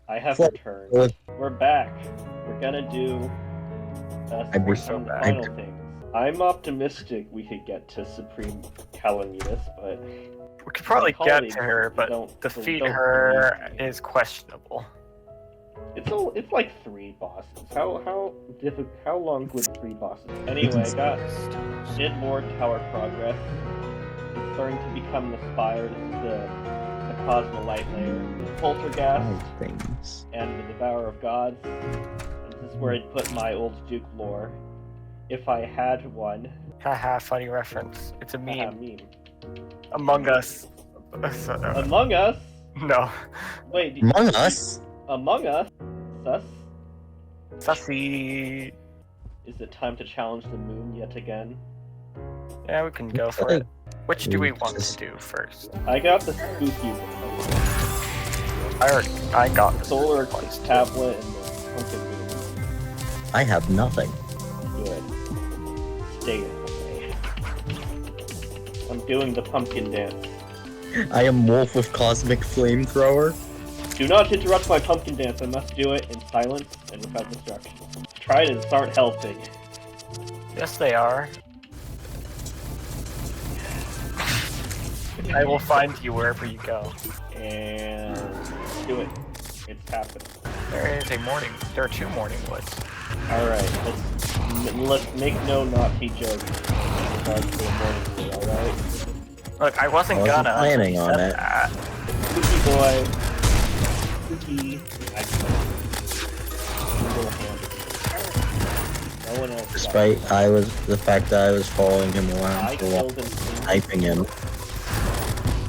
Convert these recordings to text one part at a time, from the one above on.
I have returned. We're back. We're gonna do some final things. I'm optimistic we could get to Supreme Calamity, but we could probably get to her, but defeat her is questionable. It's like 3 bosses. How long would 3 bosses? Anyway, did more tower progress. It's starting to become the spire. This is the Cosmolite layer, the Poltergeist, and the Devourer of Gods. And this is where I'd put my old Duke lore, if I had one. Haha, funny reference. It's a meme. Meme. Among Us. Among Us? No. Wait. Among Us? Among Us? Sus? Sussy. Is it time to challenge the moon yet again? Yeah, we can go for it. Which do we want to do first? I got the spooky one. I got the solar eclipse tablet and the pumpkin moon. I have nothing. Good. Stay away. I'm doing the pumpkin dance. I am Wolf with Cosmic Flamethrower. Do not interrupt my pumpkin dance. I must do it in silence and without distraction. Tridents aren't helping. Yes, they are. I will find you wherever you go. And do it. It's happening. There are 2 morning woods. Alright, let's make no naughty jokes in regards to the morning wood, alright? Look, I wasn't gonna. Planning on it. Spooky boy. Spooky. No one else. Despite the fact that I was following him around for a while, sniping him.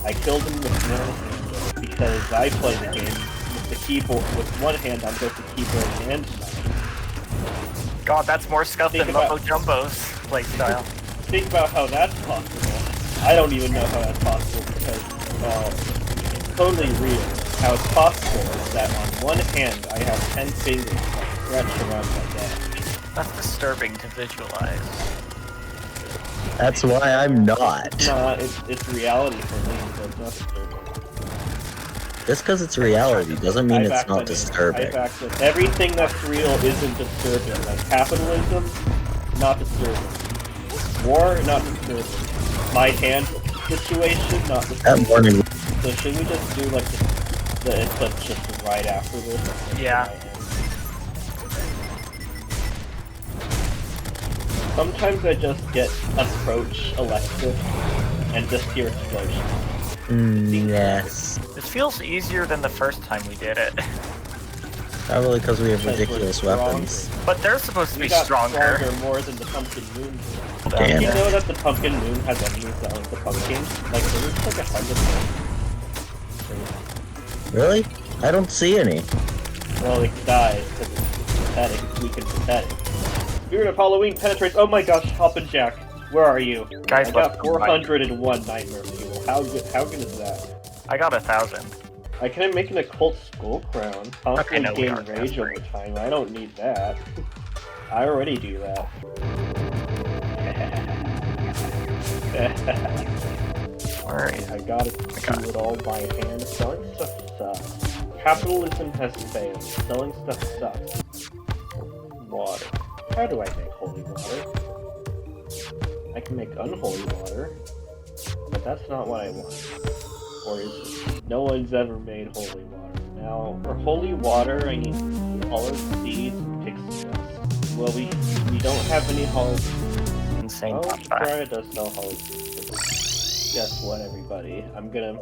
I killed him with no hand because I play the game with the keyboard. With one hand, I'm both the keyboard and sniper. God, that's more scuff than Mumbo Jumbo's playstyle. Think about how that's possible. I don't even know how that's possible because, it's totally real. How it's possible is that on one hand, I have 10 fingers that stretch around my neck. That's disturbing to visualize. That's why I'm not. Nah, it's reality for me, so it's not disturbing. Just because it's reality doesn't mean it's not disturbing. Everything that's real isn't disturbing. Like capitalism, not disturbing. War, not disturbing. My hand situation, not disturbing. That morning. So should we just do like the eclipse just right after this? Yeah. Sometimes I just get approach Alexis and just hear explosions. Yes. This feels easier than the first time we did it. Probably because we have ridiculous weapons. But they're supposed to be stronger. More than the pumpkin moon. Damn. You know that the pumpkin moon has enemies that like the pumpkin? Like there's like 100 Really? I don't see any. Well, it dies because it's pathetic. It's weak and pathetic. Spirit of Halloween penetrates. Oh my gosh, Hop and Jack, where are you? Guys, I got 401 nightmare fuel. How good is that? I got 1,000. I can make an occult skull crown. Constantly gain rage over time. I don't need that. I already do that. Alright. I gotta do it all by hand. Selling stuff sucks. Capitalism has failed. Selling stuff sucks. Water. How do I make holy water? I can make unholy water, but that's not what I want. Or is it? No one's ever made holy water. Now, for holy water, I need hollow seeds and pixie dust. Well, we don't have any hollow seeds. Insane. Oh, Terraria does sell hollow seeds. Guess what, everybody? I'm gonna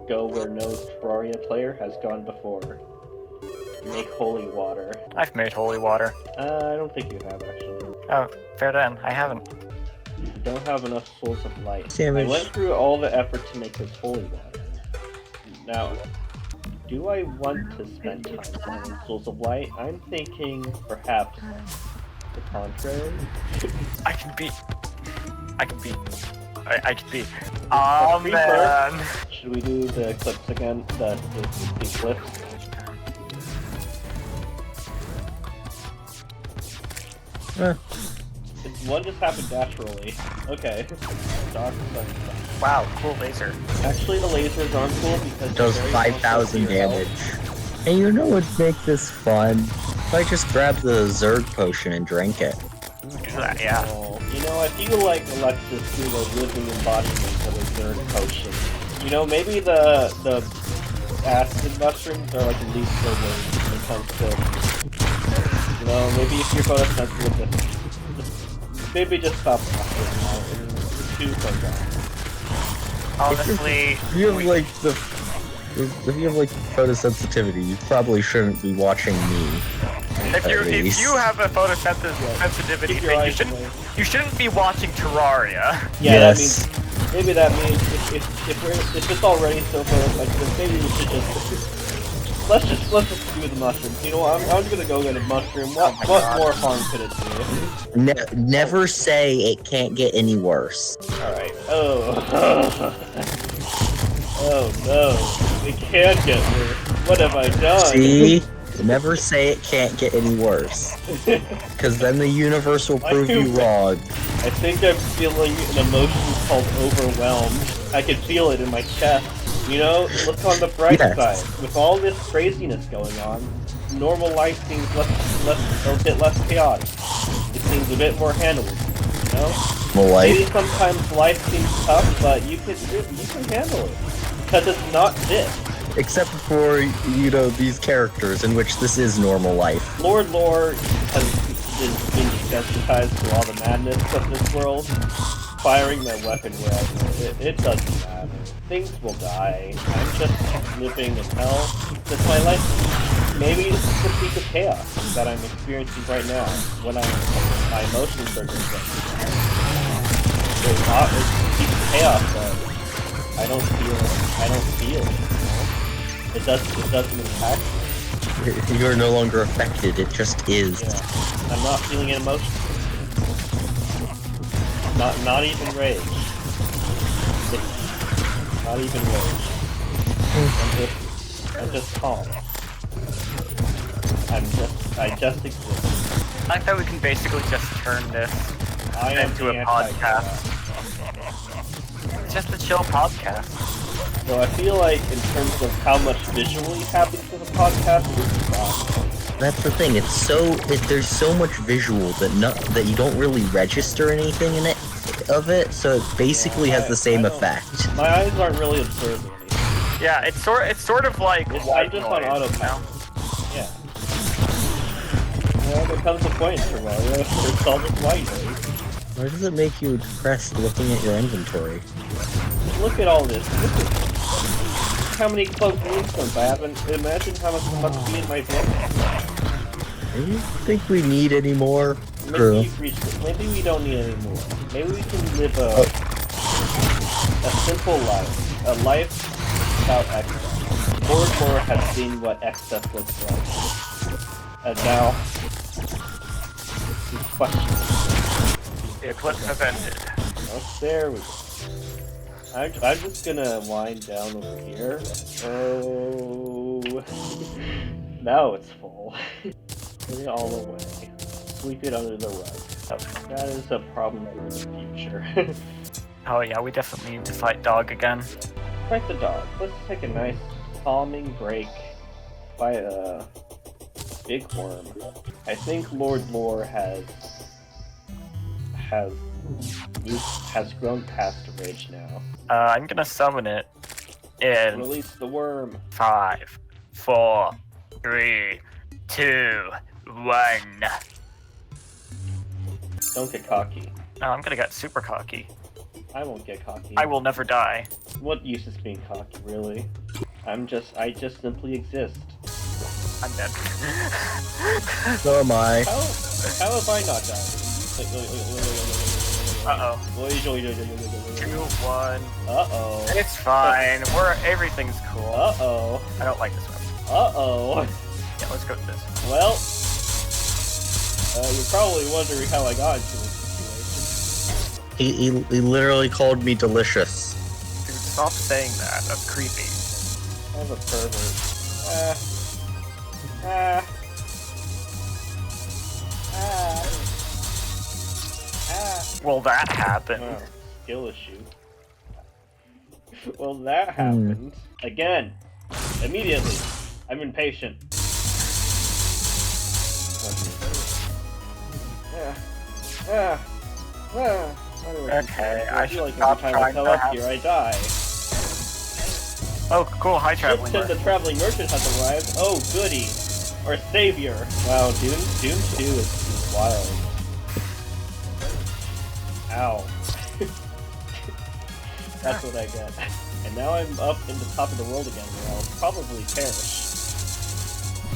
go where no Terraria player has gone before. Make holy water. I've made holy water. I don't think you have, actually. Oh, fair then. I haven't. You don't have enough souls of light. Damage. I went through all the effort to make this holy water. Now, do I want to spend time selling souls of light? I'm thinking perhaps the contrary. I can be. Oh man. Should we do the eclipse again? The eclipse? One just happened naturally. Okay. Dark sunshine. Wow, cool laser. Actually, the lasers aren't cool because It does 5,000 damage. And you know what'd make this fun? If I just grabbed the Zerg potion and drank it. Yeah. You know, I feel like Alexis do the living embodiment of a Zerg potion. You know, maybe the acid mushrooms are like the least privileged when it comes to... You know, maybe if you're photosensitive, maybe just stop mushroom now and do something. Honestly, if you have like photosensitivity, you probably shouldn't be watching me. If you have a photosensitivity thing, you shouldn't be watching Terraria. Yeah, yes. that means if it's already so photosensitive, maybe we should just let's just do the mushrooms. You know what? I'm gonna go get a mushroom. What more harm could it do? Never say it can't get any worse. All right. Oh. Oh no. It can get worse. What have I done? See? Never say it can't get any worse. Because then the universe will prove you wrong. I think I'm feeling an emotion called overwhelmed. I can feel it in my chest. You know, look on the bright side. With all this craziness going on, normal life seems a bit less chaotic. It seems a bit more handleable. You know? Maybe sometimes life seems tough, but you can handle it. Because it's not this. Except for, you know, these characters in which this is normal life. Lord Lore has been desensitized to all the madness of this world. Firing my weapon wherever, it doesn't matter. Things will die. I'm just living in hell. That's my life. Maybe this is the peak of chaos that I'm experiencing right now. When my emotions are just like... It's the peak of chaos that I don't feel. It doesn't impact me. You're no longer affected, it just is. Yeah. I'm not feeling an emotion. Not even rage. Not even rage. I'm just calm. I just exist. I like that we can basically just turn this into a podcast. It's just a chill podcast. So I feel like in terms of how much visually happens to the podcast, this is awesome. That's the thing. There's so much visual that you don't really register anything in it so it basically has the same effect. My eyes aren't really observing anything. Yeah, it's sort of like I'm just on autopilot. Yeah. Well, there comes a point, Terraria, it's all just white noise. Why does it make you depressed looking at your inventory? Look at all this. Look at how many cloaked moonstones I haven't. Imagine how much must be in my book. Do you think we need any more? Maybe you've reached it. Maybe we don't need any more. Maybe we can live a simple life. A life without excess. Lord Lore has seen what excess looks like. And now, it's questionable. The eclipse has ended. Oh, there we go. I'm just gonna wind down over here. Oh, now it's full. Put it all away. Sweep it under the rug. That is a problem for the future. Oh yeah, we definitely need to fight dog again. Fight the dog. Let's take a nice calming break. By a big worm. I think Lord Lore has grown past rage now. I'm gonna summon it in Release the worm. 5, 4, 3, 2, 1. Don't get cocky. Oh, I'm gonna get super cocky. I won't get cocky. I will never die. What use is being cocky, really? I just simply exist. I'm dead. So am I. How have I not died? Uh-oh. 2, 1. Uh-oh. It's fine. Everything's cool. Uh-oh. I don't like this one. Uh-oh. Yeah, let's go with this. Well, you're probably wondering how I got into this situation. He literally called me delicious. Dude, stop saying that. That's creepy. I'm a pervert. Well, that happened. Oh, skill issue. Well, that happened. Again. Immediately. I'm impatient. Okay, I feel should like stop every time I trying come to up have... here, I die. Oh, cool, hi Just traveling said the merchant. traveling merchant has arrived. Oh, goody. Our savior. Wow, Doom 2 is wild. Ow. That's what I get. And now I'm up in the top of the world again, where I'll probably perish.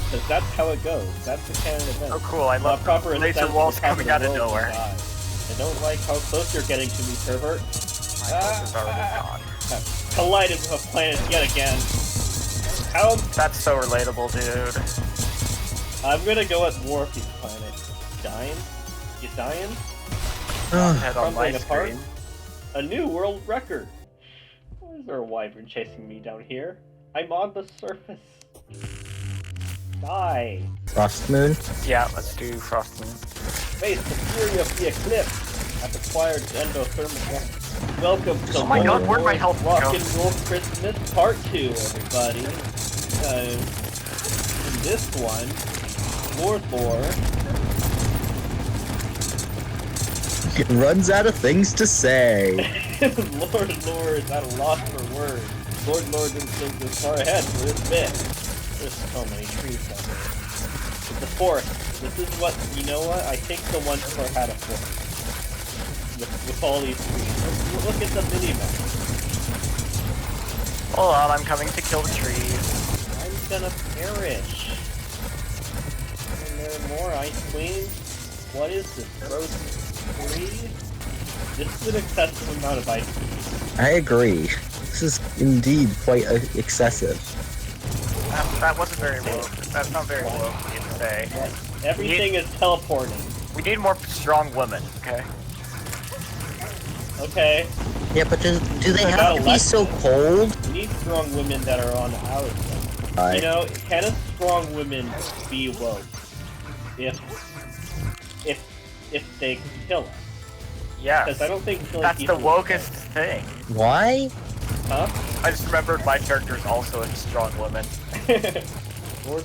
Because that's how it goes. That's the canon event. Oh cool, I love proper laser ascent walls to the top coming of out the of world nowhere. and die. I don't like how close you're getting to me, pervert. My house is already gone. Collided with a planet yet again. How? That's so relatable, dude. I'm gonna go at war with these planets. Dying? You dying? Head on my Crumbling apart? screen. A new world record! Why is there a wyvern chasing me down here? I'm on the surface. Die! Frost Moon? Yeah, let's do Frost Moon. Face the fury of the eclipse! I've acquired endothermic. Welcome to Oh my god, where'd my health Rock go? and Roll Christmas Part 2, everybody. In this one, Lord Runs out of things to say. Lord is at a loss for words. Lord didn't think this far ahead for this bit. There's so many trees out there. It's a forest. This is what, you know what? I think the one before had a forest. With all these trees. Look at the minimap. Hold on, I'm coming to kill the trees. I'm gonna perish. And there are more ice queens. What is this? Frozen 3? This is an excessive amount of ice queens. I agree. This is indeed quite excessive. That wasn't very woke. That's not very woke of you to say. Everything is teleporting. We need more strong women, okay? Okay. Yeah, but do they have to be so cold? We need strong women that are on our side. You know, can a strong woman be woke? If they kill us? Yeah. Because I don't think killing that's the people wokest thing. Why? Huh? I just remembered my character is also a strong woman.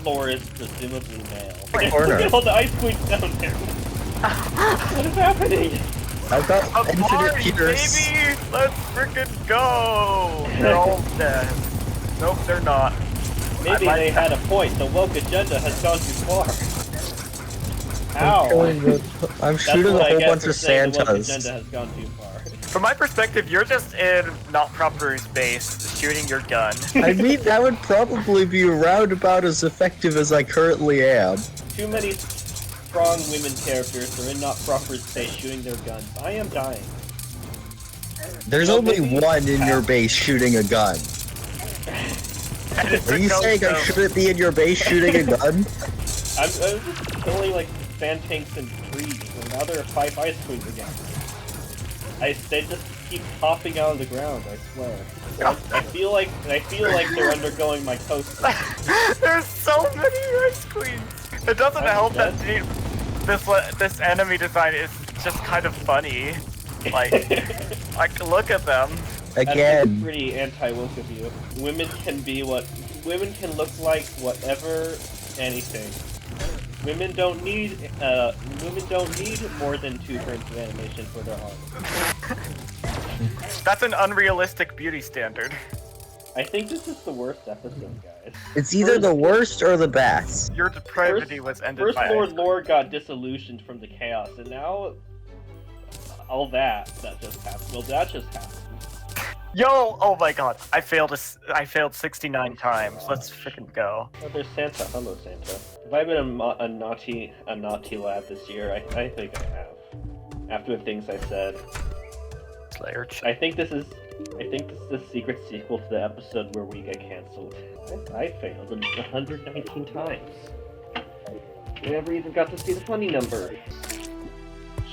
Lord is presumably male. Corner. Look at all the ice queens down there. What is happening? I've got A infinite party, Peters. baby! Let's frickin' go! They're all dead. Nope, they're not. Maybe they had a point. The woke agenda has gone too far. Ow! I'm shooting a whole bunch of The woke Santas. agenda has gone too far. From my perspective, you're just in not proper space, shooting your gun. I mean, that would probably be around about as effective as I currently am. Too many strong women characters are in not proper space shooting their guns. I am dying. There's only one in your base shooting a gun. Are you saying I shouldn't be in your base shooting a gun? I'm just killing like sand tanks and trees, and now there are 5 ice queens again. They just keep popping out of the ground, I swear. I feel like they're undergoing my coaster. There's so many ice queens. It doesn't help that this enemy design is just kind of funny. Like look at them. Again. That's pretty anti-woke of you. Women can look like whatever, anything. Women don't need more than 2 turns of animation for their art. That's an unrealistic beauty standard. I think this is the worst episode, guys. It's either the worst or the best. Your depravity was ended First by Lord got disillusioned from the chaos, and now all that just happened. Well, that just happened. Yo! Oh my god, I failed 69 times. Let's freaking go. Oh, there's Santa. Hello, Santa. Have I been a naughty lad this year? I think I have. After the things I said. Slayer. I think this is the secret sequel to the episode where we get cancelled. I failed 119 times. We never even got to see the funny number.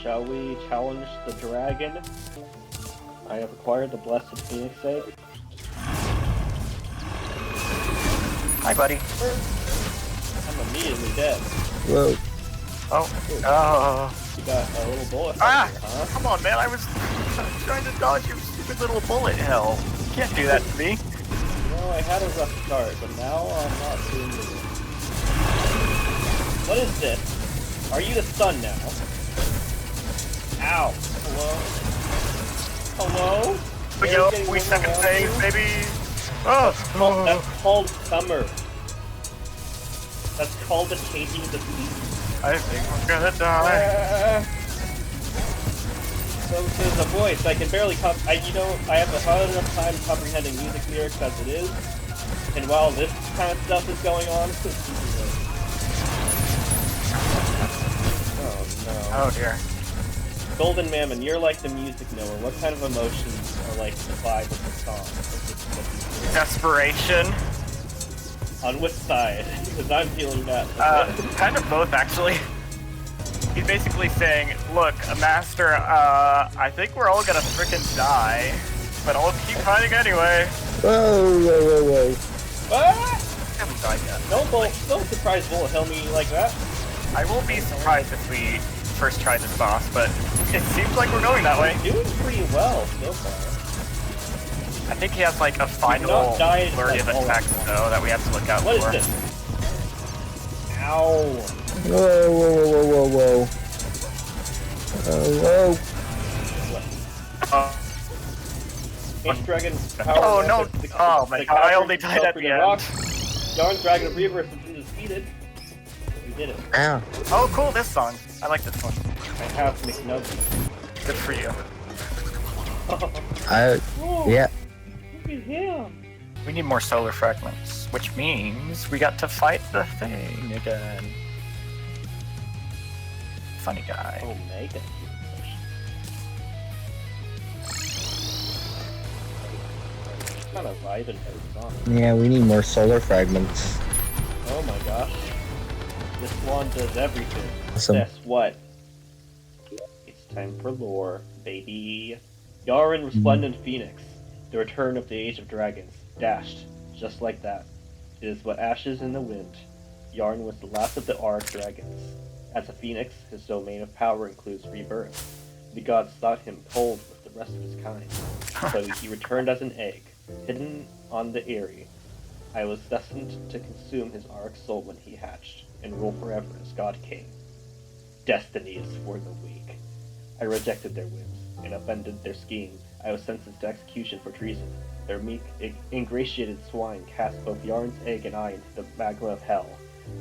Shall we challenge the dragon? I have acquired the Blessed Phoenix egg. Hi, buddy. I'm immediately dead. Whoa. Oh. You got a little bullet. Ah! Huh? Come on, man. I was trying to dodge your stupid little bullet hell. You can't do that to me. No, know, I had a rough start, but now I'm not doing good. What is this? Are you the sun now? Ow. Hello? Hello? Yo, Getting we warm second around phase, you? baby! Oh! That's called summer. That's called the changing of the seasons. I think we're gonna die. So there's a voice. I can barely I have a hard enough time comprehending music lyrics as it is. And while this kind of stuff is going on, oh no. Oh dear. GoldenMammon, you're like the music knower. What kind of emotions are like the vibe of the song? Desperation. On which side? Because I'm feeling that. Kind of both actually. He's basically saying, look, Master, I think we're all gonna frickin' die, but I'll keep fighting anyway. Whoa. Ah! I haven't died yet. Don't surprise bullet hell me like that. I won't be surprised if we first try this boss, but it seems like we're going that way. Doing pretty well so far. I think he has like a final not died, flurry of like, all attacks at once. though that we have to look out What for. is this? Ow. Whoa. Ace Dragon power. Oh no! method, Oh my the god, I counter only died fell at through the rock. end. Yarn Dragon of Rebirth has been defeated. We did it. Ow. Oh cool, this song. I like this one. I have McNuggets. Good for you. Oh, Yeah. look at him. We need more solar fragments, which means we got to fight the thing again. Funny guy. Oh, Mega. Kind of vibing her song. Yeah, we need more solar fragments. Oh my gosh. This one does everything. Awesome. Guess what? It's time for lore, baby. Yaren Resplendent Phoenix. The return of the Age of Dragons. Dashed. Just like that. It is but ashes in the wind. Yaren was the last of the Arc Dragons. As a phoenix, his domain of power includes rebirth. The gods thought him cold with the rest of his kind. So he returned as an egg, hidden on the Eyrie. I was destined to consume his Arc soul when he hatched, and rule forever as God King. Destiny is for the weak. I rejected their whims, and upended their scheme. I was sentenced to execution for treason. Their meek, ingratiated swine cast both Yaren's egg and I into the magma of hell.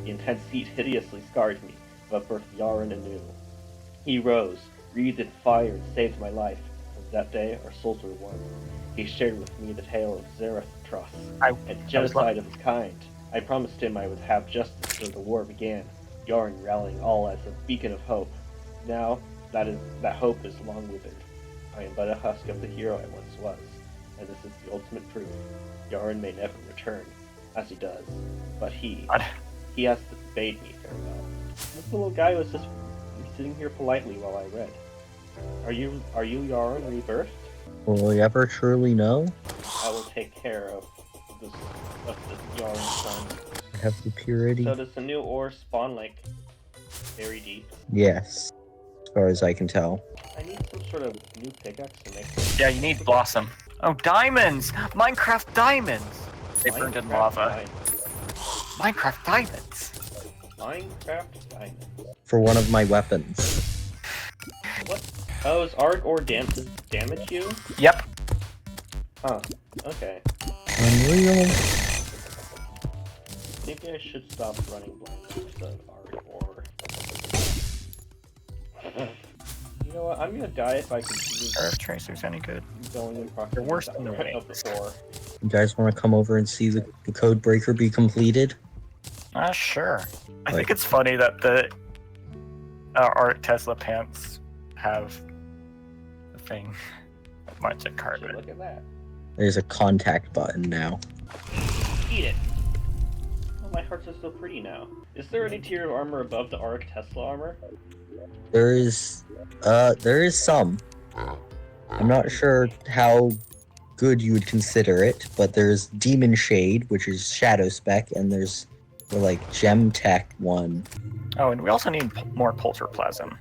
The intense heat hideously scarred me, but birthed Yaren anew. He rose, breathed in fire, and saved my life. From that day, our souls were one. He shared with me the tale of Zarathos, and genocide of his kind. I promised him I would have justice, so the war began. Yaren rallying all as a beacon of hope. Now, that hope is long withered. I am but a husk of the hero I once was, and this is the ultimate proof. Yaren may never return, as he does, but he has bade me farewell. This little guy was just sitting here politely while I read. Are you Yaren rebirthed? Will we ever truly know? I will take care of this Yaren son. I have the purity. So does the new ore spawn like very deep? Yes, as far as I can tell. I need some sort of new pickaxe to make. Yeah, you need blossom. Oh, diamonds! Minecraft diamonds! They burned in lava. Minecraft diamonds! Minecraft diamonds. For one of my weapons. What? Oh, is Arc ore damage you? Yep. Huh. Okay. Unreal. Maybe I should stop running blind instead of Arc ore. You know what? I'm gonna die if I continue Earth Tracer's any good? going in proximity They're worse than the of wings. the ore. You guys want to come over and see the code breaker be completed? Sure. I Like- think it's funny that the our Tesla pants have the thing. Magic Shit, carpet. look at that. There's a contact button now. Eat it. Oh, my hearts are so pretty now. Is there any tier of armor above the Arc Tesla armor? There is some. I'm not sure how good you would consider it, but there's Demon Shade, which is Shadow Spec, and there's the Gem Tech one. Oh, and we also need more Polterplasm.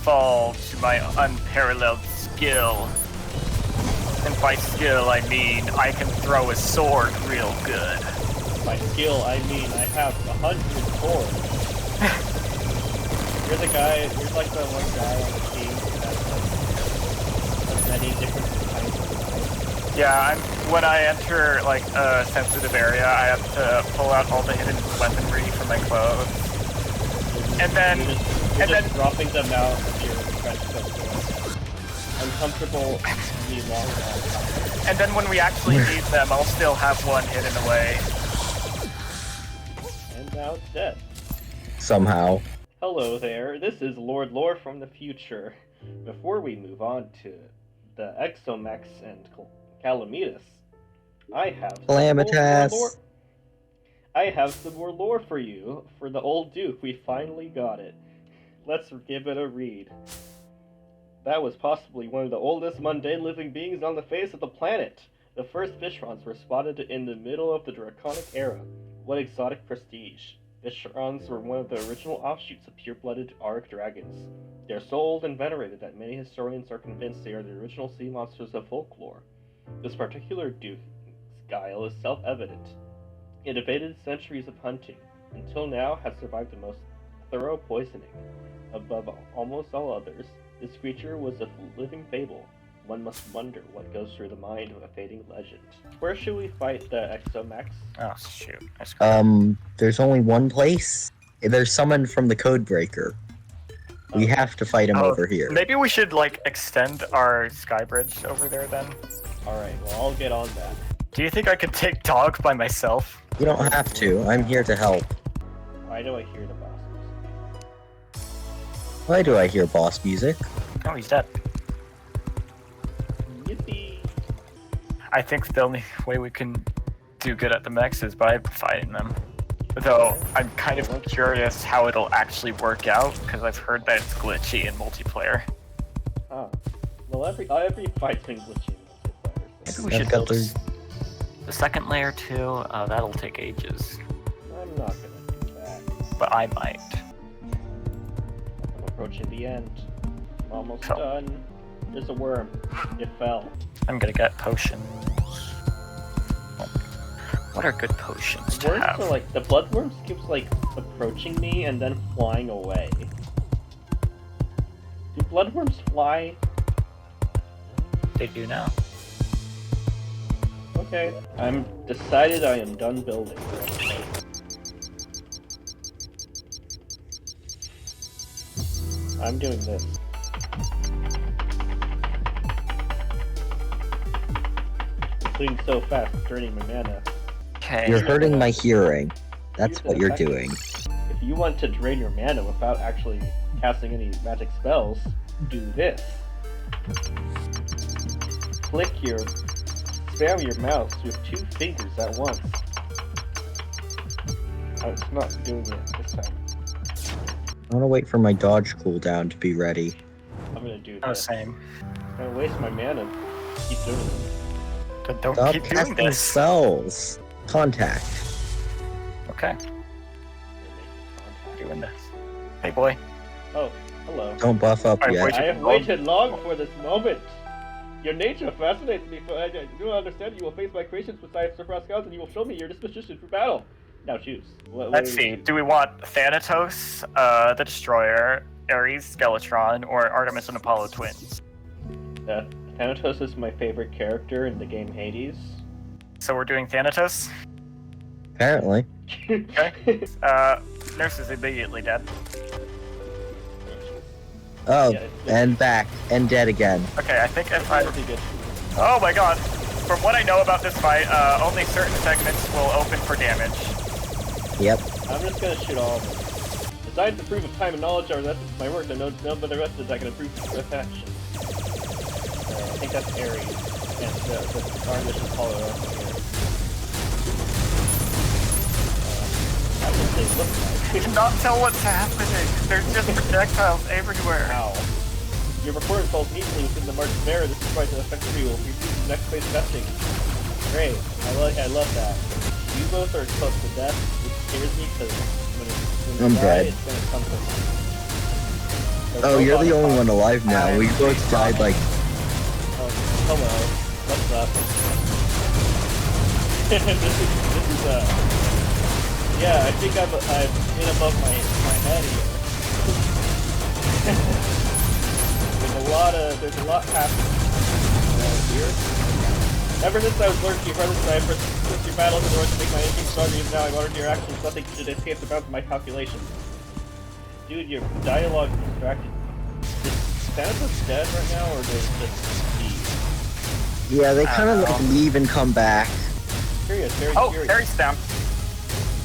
Fall to my unparalleled skill. And by skill, I mean I can throw a sword real good. By skill, I mean I have 100 swords. You're like the one guy on the team that has many different kinds of knives. Yeah, when I enter like a sensitive area, I have to pull out all the hidden weaponry from my clothes. And then You're just dropping them out of your trench coat. Uncomfortable, long. And then when we actually need them, I'll still have one hidden away. And now it's dead. Somehow. Hello there, this is Lord Lore from the future. Before we move on to the Exomex and Calamitas, I have some more lore for you. For the old Duke, we finally got it. Let's give it a read. That was possibly one of the oldest mundane living beings on the face of the planet. The first Fishrons were spotted in the middle of the Draconic Era. What exotic prestige. Fishrons were one of the original offshoots of pure-blooded Ark dragons. They are so old and venerated that many historians are convinced they are the original sea monsters of folklore. This particular Duke's guile is self-evident. It evaded centuries of hunting, until now has survived the most thorough poisoning. Above almost all others, this creature was a living fable. One must wonder what goes through the mind of a fading legend. Where should we fight the Exomex? Oh shoot! There's only one place. There's someone from the Codebreaker. We have to fight him over here. Maybe we should like extend our sky bridge over there then. Alright, well I'll get on that. Do you think I could take Dog by myself? You don't have to. I'm here to help. Why do I hear the bosses? Why do I hear boss music? Oh, he's dead. Yippee! I think the only way we can do good at the mechs is by fighting them. Though, I'm kind of curious how it'll actually work out, because I've heard that it's glitchy in multiplayer. Huh. Well, every fight's been glitchy in multiplayer. Maybe we should build the second layer too. That'll take ages. I'm not gonna do that. But I might. I'm approaching the end. I'm almost done. There's a worm. It fell. I'm gonna get potions. What are good potions to Worms have? are like, the bloodworms keeps like approaching me and then flying away. Do bloodworms fly? They do now. Okay. I'm decided I am done building. I'm doing this. Doing so fast, it's draining my mana. Okay. You're hurting my hearing. That's what you're doing. If you want to drain your mana without actually casting any magic spells, do this. Spam your mouse with 2 fingers at once. It's not doing it this time. I want to wait for my dodge cooldown to be ready. I'm gonna do this. Oh, same. I'm gonna waste my mana. Keep doing it. But don't Stop keep doing casting this. spells. Contact. Okay. Doing this. Hey boy. Oh, hello. Don't buff up Alright, yet. wait. I have waited long for this moment. Your nature fascinates me, for I do not understand. You will face my creations beside Surprise Scouts, and you will show me your disposition for battle. Now choose. Let's see. Do we want Thanatos, the Destroyer, Ares, Skeletron, or Artemis and Apollo twins? Thanatos is my favorite character in the game Hades. So we're doing Thanatos? Apparently. Okay. Nurse is immediately dead. Oh, Yeah, and back. And dead again. Okay, I think if I... Pretty good. Oh my god. From what I know about this fight, only certain segments will open for damage. Yep. I'm just gonna shoot all of them. Designed to prove of time and knowledge are the essence of my work, and none but the rest is I can improve with action. I think that's Ares. And the Artemis and Apollo are also Ares. That's what they look like. I cannot tell what's happening. There's just projectiles everywhere. Ow. Your report falls neatly within the margin of error. This is quite an effective tool. We've used the next phase testing. Great. I love that. You both are close to death, which scares me because when I'm die, dead. it's gonna come from. Oh, you're the only one alive now. I'm We both died like... Oh, hello. What's up? this is yeah, I think I'm in above my head here. There's a lot happening here. Ever since I was learning your presence, I have persisted your battles in order to make my engine stronger. Even now, I'm honored your actions. Nothing should escape the bounds of my calculations. Dude, your dialogue distracted. Is Thanatos dead right now, or does just leave? Yeah, they kind of like leave and come back. Curious, very curious. Harry's down.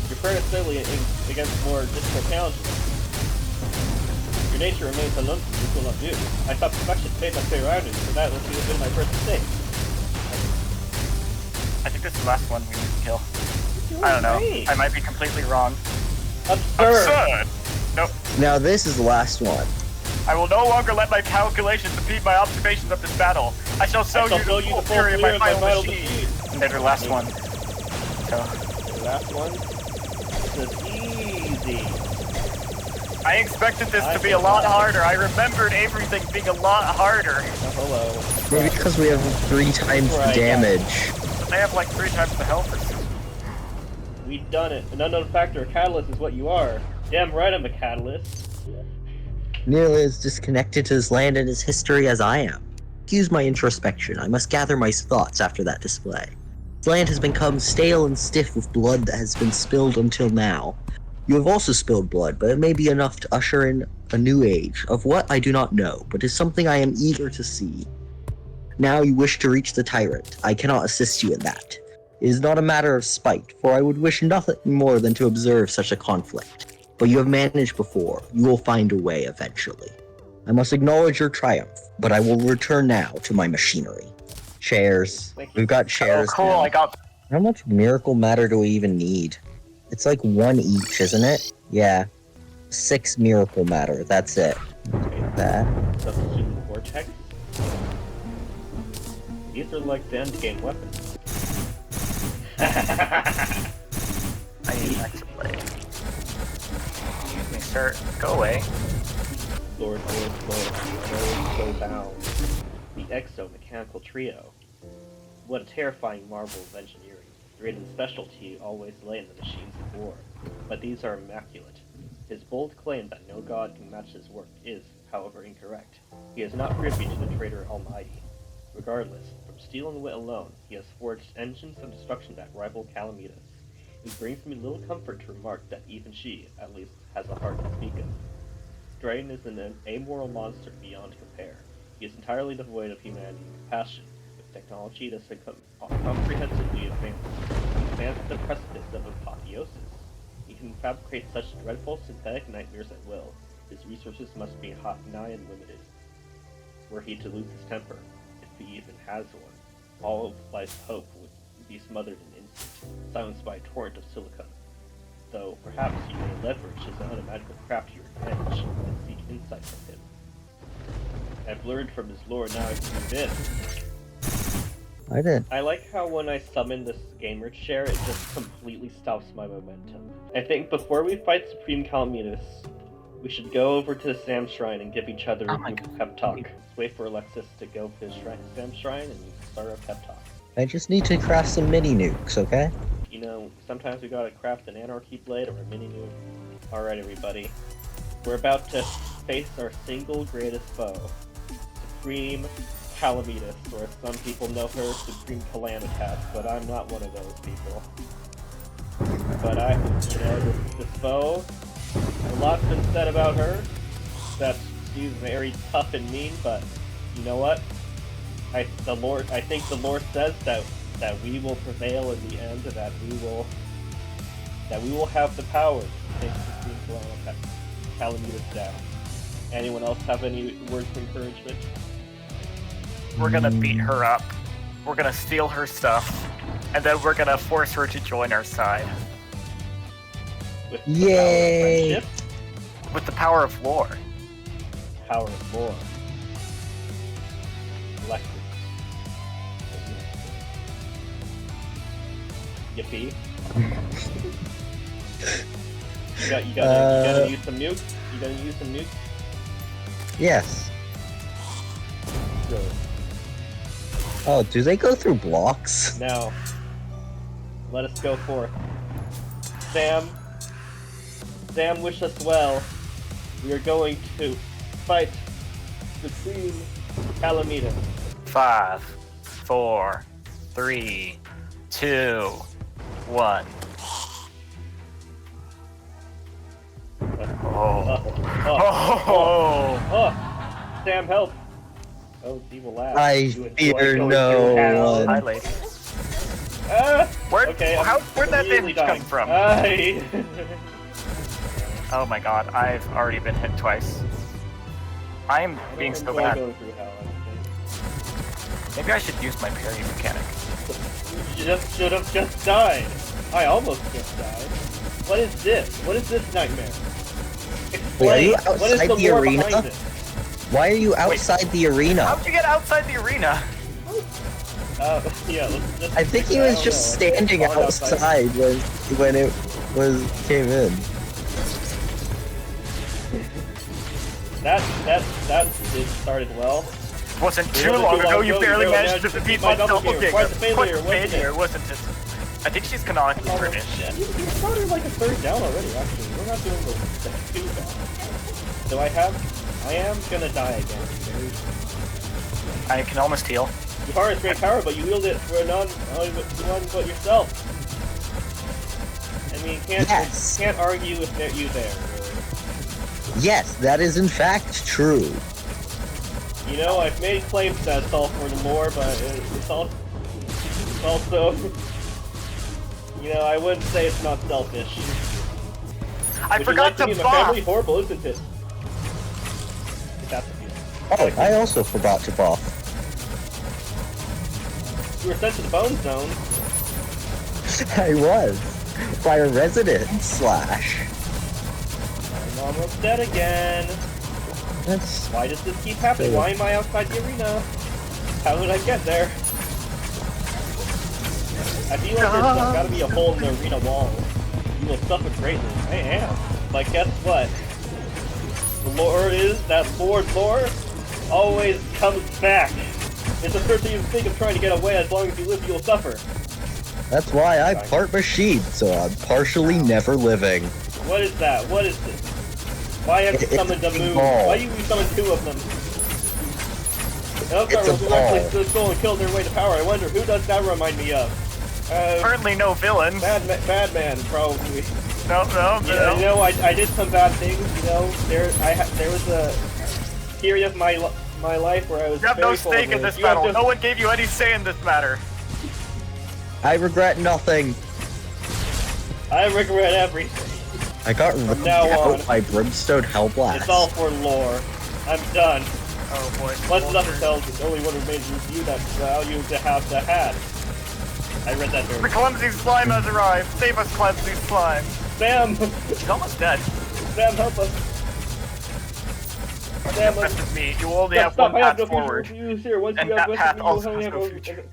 You're fairly steadily against more difficult challenges. Your nature remains unknown, which will not do. I thought perfection made my stay around you, so that would have been my first mistake. I think this is the last one we need to kill. I don't know. Great. I might be completely wrong. Absurd! Nope. Now this is the last one. I will no longer let my calculations impede my observations of this battle. I shall show you the full fury of my final machine. And there's the last one. So. The last one? This is easy. I expected this to be a lot harder. I remembered everything being a lot harder. Hello. Maybe because we have 3 times the damage. But they have like 3 times the health. We've done it. An unknown factor, a catalyst is what you are. Damn right I'm a catalyst. Nearly as disconnected to this land and its history as I am. Excuse my introspection. I must gather my thoughts after that display. This land has become stale and stiff with blood that has been spilled until now. You have also spilled blood, but it may be enough to usher in a new age, of what I do not know, but is something I am eager to see. Now you wish to reach the tyrant. I cannot assist you in that. It is not a matter of spite, for I would wish nothing more than to observe such a conflict. But you have managed before. You will find a way eventually. I must acknowledge your triumph, but I will return now to my machinery. Chairs. We've got chairs. Oh, cool, now. I got... How much miracle matter do we even need? It's like 1 each, isn't it? Yeah. 6 miracle matter, that's it. That. Substitute vortex. These are like the endgame weapons. I need X to play. Excuse me, sir. Go away. Lord, so bound. The exo-mechanical trio. What a terrifying marvel of engineering. The Raiden's specialty always lay in the machines of war, but these are immaculate. His bold claim that no god can match his work is, however, incorrect. He is not privy to the traitor Almighty. Regardless, from steel and wit alone, he has forged engines of destruction that rival Calamity's. It brings me little comfort to remark that even she, at least, has a heart to speak of. Draden is an amoral monster beyond compare. He is entirely devoid of humanity and compassion. With technology that is comprehensively advanced, he stands at the precipice of apotheosis. He can fabricate such dreadful synthetic nightmares at will. His resources must be nigh unlimited. Were he to lose his temper, if he even has one, all of life's hope would be smothered in instant, silenced by a torrent of silicon. Though perhaps you may leverage his unimaginable craft to your advantage and seek insight from him. I've learned from his lore, now I can do this. I did. I like how when I summon this gamer chair, it just completely stops my momentum. I think before we fight Supreme Calamity, we should go over to the Sam Shrine and give each other a pep talk. Let's wait for Alexis to go for his Sam Shrine and start our pep talk. I just need to craft some mini nukes, okay? You know, sometimes we gotta craft an Anarchy Blade or a mini nuke. Alright everybody, we're about to face our single greatest foe, Supreme Calamity, or as some people know her, Supreme Calamitas, but I'm not one of those people. But this foe, a lot's been said about her, that she's very tough and mean, but you know what? I think the Lord says that we will prevail in the end, that we will have the power to take Supreme Calamitas down. Anyone else have any words of encouragement? We're gonna beat her up. We're gonna steal her stuff, and then we're gonna force her to join our side. With Yay! With the power of lore. Power of lore. Alexis. Yippee. You gotta use some nukes? You gotta use some nukes? Yes. Good. Oh, do they go through blocks? Now, let us go forth. Sam, wish us well. We are going to fight the Queen Calamity. 5, 4, 3, 2, 1. Oh! Sam, help! Oh, evil laugh. I fear no one. Hi, lady. Okay, Where'd that really damage come dying. from? Oh my god, I've already been hit twice. I am being so bad. Maybe I should use my parry mechanic. You should have just died. I almost just died. What is this? What is this nightmare? Wait, are you What is outside the the lore arena? behind it? Why are you outside the arena? How'd you get outside the arena? Yeah, I think he was just standing outside when it came in. That it started well. Wasn't too long ago, you barely managed to defeat my doppelganger. Why's the failure? What failure, wasn't it? I think she's canonically British. You started like a third down already, actually. We're not doing this too bad. So I am gonna die again. I can almost heal. You harness great power, but you wield it for none but yourself. I mean, can't argue with you there. Yes, that is in fact true. You know, I've made claims that it's all for the lore, but it's also, you know, I wouldn't say it's not selfish. I forgot to buff. buff. Horrible, isn't it? That's the feeling. Oh, I also forgot to buff. You were sent to the bone zone. I was. By a resident slash. I'm almost dead again. Why does this keep happening? Why am I outside the arena? How did I get there? I feel like there's gotta be a hole in the arena wall. You will suffer greatly. I am. But guess what? The lore is that Lord Lore always comes back. It's absurd to even think of trying to get away. As long as you live, you will suffer. That's why I part machine, so I'm partially never living. What is that? What is this? Why have you summoned a moon? Why you summoned 2 of them? It's a who actually stood still and killed their way to power. I wonder who does that remind me of? Currently no villains. Bad man, probably. No. You know, I did some bad things. You know, there was a period of my life where I was. You have no stake in this battle. No one gave you any say in this matter. I regret nothing. I regret everything. I got ripped out by Brimstone Hellblast. It's all for lore. I'm done. Oh boy. What's left to tell? The only one who made you that value to have the hat. I read that very. The clumsy slime has arrived. Save us, clumsy slime. Sam! He's almost dead. Sam, help us. Sam, Rest with me. You only have one path forward. And that path also has no future.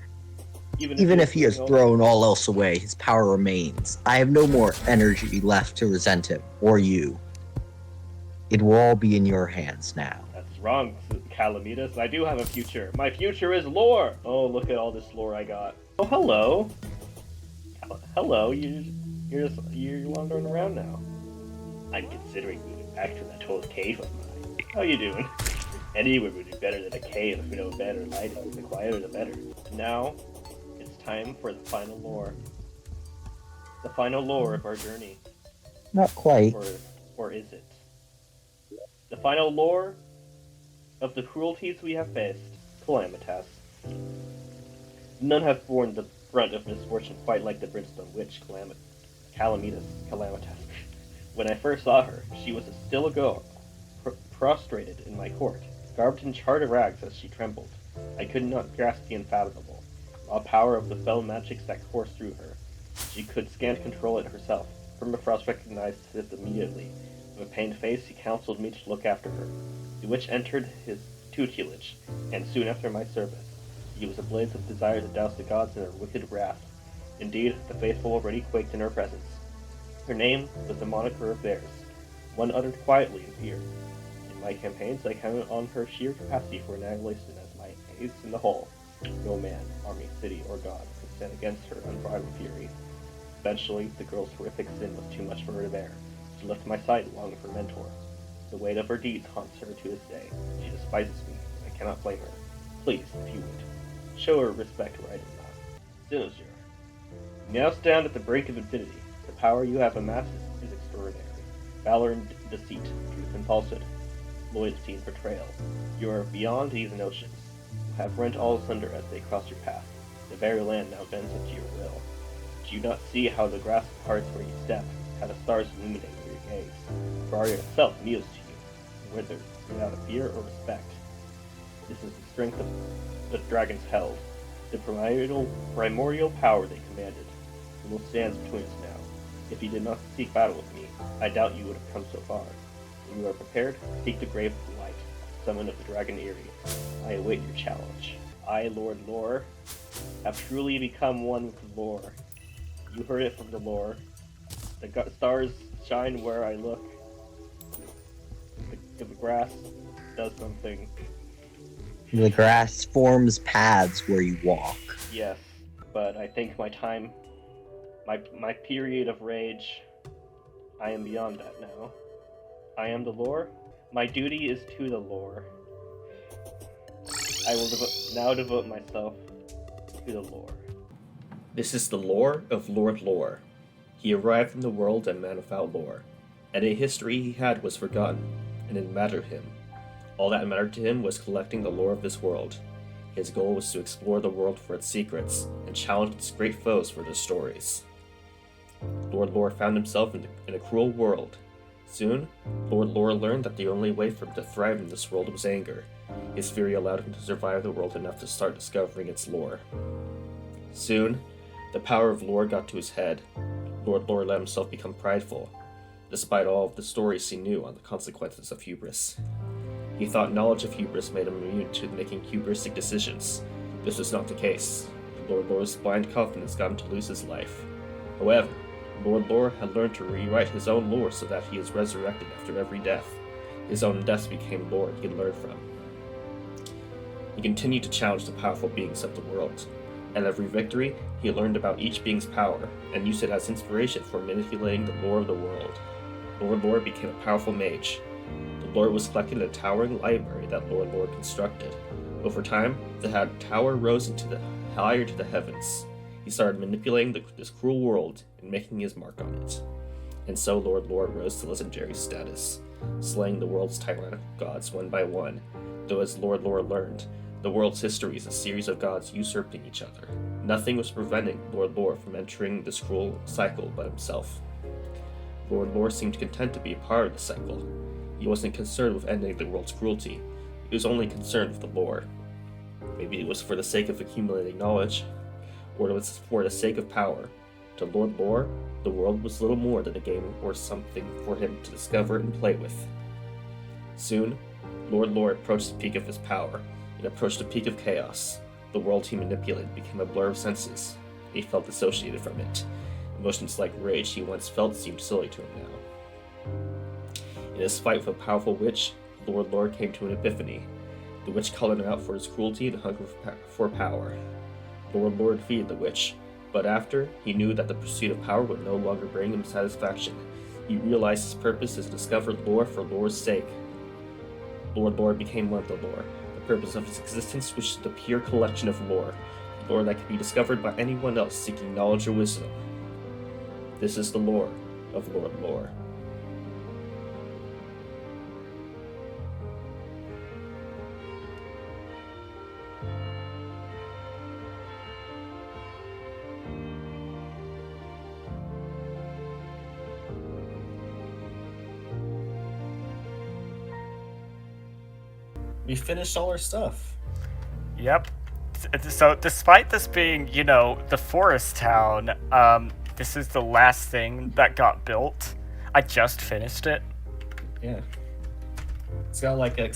Even if he has thrown all else away, his power remains. I have no more energy left to resent him, or you. It will all be in your hands now. That's wrong, Calamitas. I do have a future. My future is lore! Oh, look at all this lore I got. Oh, hello. Hello, you're wandering around now. I'm considering moving back to that old cave of mine. How you doing? Anywhere would be better than a cave if we know better lighting. The quieter the better. Now, it's time for the final lore. The final lore of our journey. Not quite. Or is it? The final lore of the cruelties we have faced. Calamitas. None have borne the brunt of misfortune quite like the Brimstone Witch, Calamitas. When I first saw her, she was still a girl, prostrated in my court, garbed in charred rags as she trembled. I could not grasp the unfathomable, raw power of the fell magics that coursed through her. She could scant control it herself. Permafrost recognized it immediately. With a pained face, he counseled me to look after her. The witch entered his tutelage, and soon after my service. He was ablaze with desire to douse the gods in her wicked wrath. Indeed, the faithful already quaked in her presence. Her name was the moniker of theirs, one uttered quietly in fear. In my campaigns, I counted on her sheer capacity for annihilation as my ace in the hole. No man, army, city, or god could stand against her unbridled fury. Eventually, the girl's horrific sin was too much for her to bear. She left my side longing for a mentor. The weight of her deeds haunts her to this day. She despises me, and I cannot blame her. Please, if you would, show her respect where I do not. Sinister. You now stand at the brink of infinity. The power you have amassed is extraordinary. Valor and deceit, truth and falsehood, loyalty and betrayal. You are beyond even oceans. You have rent all asunder as they cross your path. The very land now bends into your will. Do you not see how the grass parts where you step, how the stars illuminate your gaze? Terraria itself kneels to you, whether without a fear or respect. This is the strength of the dragons held, the primordial power they commanded. Little stands between us now. If you did not seek battle with me, I doubt you would have come so far. When you are prepared, seek the grave of the light, summon of the dragon Eerie. I await your challenge. I, Lord Lore, have truly become one with lore. You heard it from the lore. The stars shine where I look. The grass does something. The grass forms paths where you walk. Yes, but I think my time, my period of rage, I am beyond that now. I am the lore. My duty is to the lore. I will now devote myself to the lore. This is the lore of Lord Lore. He arrived in the world a man without lore. Any history he had was forgotten, and it mattered to him. All that mattered to him was collecting the lore of this world. His goal was to explore the world for its secrets, and challenge its great foes for their stories. Lord Lore found himself in a cruel world. Soon, Lord Lore learned that the only way for him to thrive in this world was anger. His fury allowed him to survive the world enough to start discovering its lore. Soon, the power of lore got to his head. Lord Lore let himself become prideful, despite all of the stories he knew on the consequences of hubris. He thought knowledge of hubris made him immune to making hubristic decisions. This was not the case. Lord Lore's blind confidence got him to lose his life. However, Lord Lore had learned to rewrite his own lore so that he is resurrected after every death. His own deaths became lore he learned from. He continued to challenge the powerful beings of the world. At every victory, he learned about each being's power, and used it as inspiration for manipulating the lore of the world. Lord Lore became a powerful mage. The lore was collected in a towering library that Lord Lore constructed. Over time, the tower rose higher to the heavens. He started manipulating this cruel world and making his mark on it. And so Lord Lore rose to legendary status, slaying the world's tyrannical gods one by one, though as Lord Lore learned, the world's history is a series of gods usurping each other. Nothing was preventing Lord Lore from entering this cruel cycle but himself. Lord Lore seemed content to be a part of the cycle. He wasn't concerned with ending the world's cruelty. He was only concerned with the lore. Maybe it was for the sake of accumulating knowledge, or it was for the sake of power. To Lord Lore, the world was little more than a game or something for him to discover and play with. Soon, Lord Lore approached the peak of his power, and approached the peak of chaos. The world he manipulated became a blur of senses. He felt dissociated from it. Emotions like rage he once felt seemed silly to him now. In his fight with a powerful witch, Lord Lore came to an epiphany. The witch called him out for his cruelty and hunger for power. Lord Lore defeated the witch, but after, he knew that the pursuit of power would no longer bring him satisfaction. He realized his purpose is to discover lore for lore's sake. Lord Lore became one with the lore. The purpose of his existence was the pure collection of lore that could be discovered by anyone else seeking knowledge or wisdom. This is the lore of Lord Lore. We finished all our stuff. Yep. So despite this being, the forest town, this is the last thing that got built. I just finished it. Yeah. It's got like a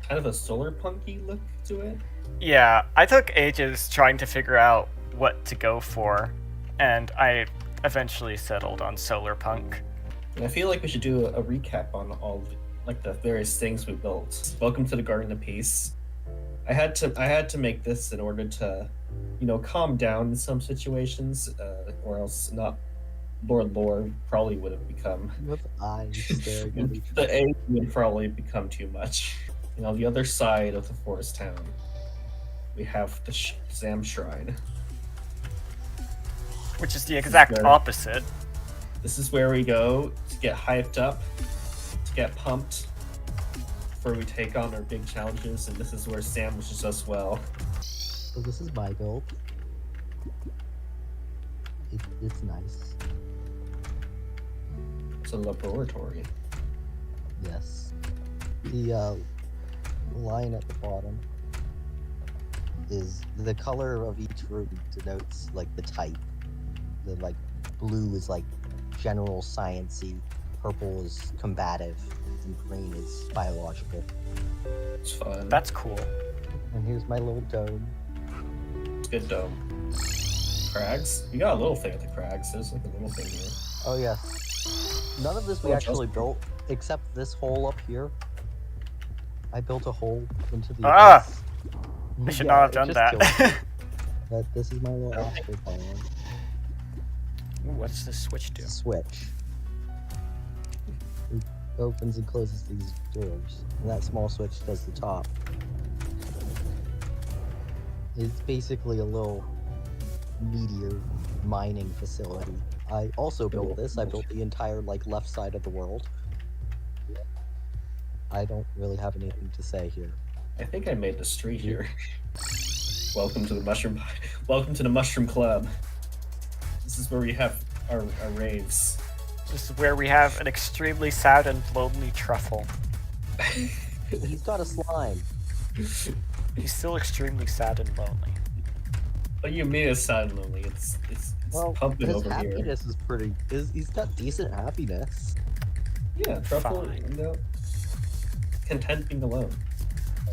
kind of a solar punky look to it. Yeah, I took ages trying to figure out what to go for, and I eventually settled on solar punk. I feel like we should do a recap on all the various things we built. Welcome to the Garden of Peace. I had to make this in order to, calm down in some situations, or else not. Lord Lore probably would have become. You have eyes staring at each The other. egg would probably become too much. And on the other side of the forest town, we have the Sam Shrine. Which is the exact opposite. This is where we go to get hyped up, to get pumped, before we take on our big challenges, and this is where Sam wishes us well. So this is my build. It's nice. It's a laboratory. Yes. The line at the bottom is the color of each room denotes like the type. The like blue is like general sciencey, purple is combative, and green is biological. It's fun. That's cool. And here's my little dome. It's good dome. Crags? You got a little thing at the crags. There's like a little thing here. Oh yes. None of this we actually built, except this hole up here. I built a hole into the abyss. I should Yeah, not have it done just that. killed me. But this is my little astral plan. Ooh, what's this switch do? Switch. It opens and closes these doors. And that small switch does the top. It's basically a little meteor mining facility. I also built this. I built the entire left side of the world. I don't really have anything to say here. I think I made the street here. Welcome to the mushroom. Welcome to the mushroom club. This is where we have our raves. This is where we have an extremely sad and lonely truffle. He's got a slime. He's still extremely sad and lonely. What do you mean it's sad and lonely? It's Well, pumping his over here. happiness is pretty. He's got decent happiness. Yeah, truffle. Fine. Content being alone.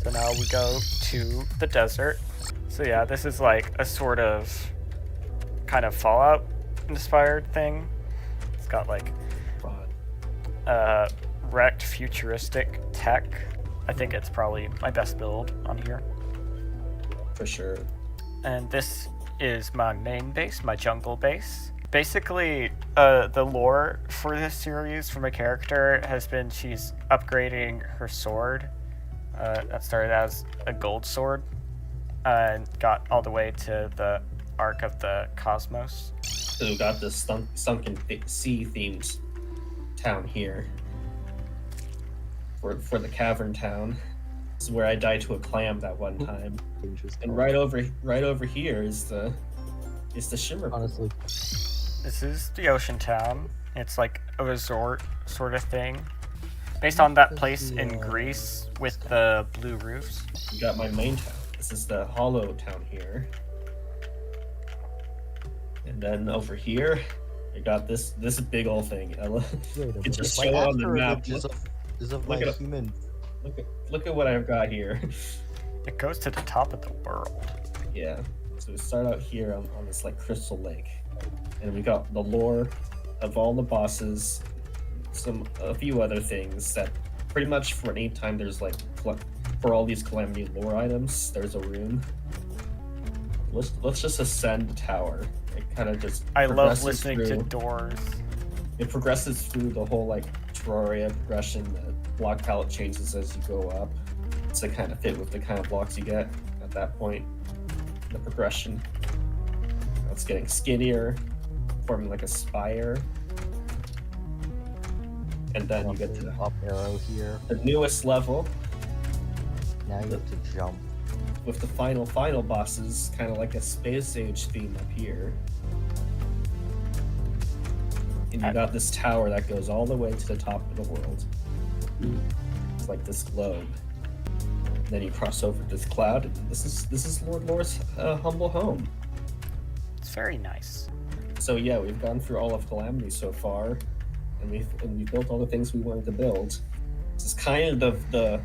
So now we go to the desert. So yeah, this is like a sort of kind of Fallout inspired thing. It's got like Fun. wrecked futuristic tech. I think it's probably my best build on here. For sure. And this is my main base, my jungle base. Basically, the lore for this series for my character has been she's upgrading her sword. That started as a gold sword and got all the way to the Ark of the Cosmos. So we got this sunken sea themed town here. For the cavern town. This is where I died to a clam that one time. And right over here is the shimmer pool. Honestly, This is the ocean town. It's like a resort sort of thing. Based on that place in Greece with the blue roofs. You got my main town. This is the hollow town here. And then over here, I got this big old thing. wait a minute. just My show on the asteroid map. is of my Look at- human. Look at what I've got here. It goes to the top of the world. Yeah. So we start out here on this crystal lake, and we got the lore of all the bosses, a few other things that pretty much for any time there's for all these Calamity lore items, there's a room. Let's just ascend the tower. It kind of just. I love progresses listening to through. doors. It progresses through the whole Terraria progression. The block palette changes as you go up to kind of fit with the kind of blocks you get at that point. The progression. It's getting skinnier, forming like a spire. And then you get to Up arrow here. the newest level Now you have to jump. with the final bosses, kind of like a space age theme up here. And you got this tower that goes all the way to the top of the world. It's like this globe. And then you cross over this cloud. And this is Lord Lore's humble home. It's very nice. So yeah, we've gone through all of Calamity so far, and we built all the things we wanted to build. This is kind of the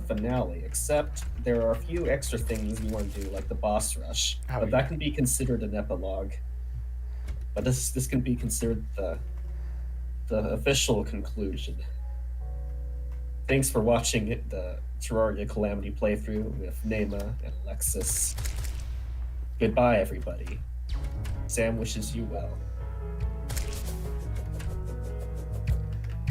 finale, except there are a few extra things we want to do, like the boss rush. Oh, But yeah. that can be considered an epilogue. But this can be considered the official conclusion. Thanks for watching the Terraria Calamity playthrough with Neyma and Alexis. Goodbye, everybody. Sam wishes you well.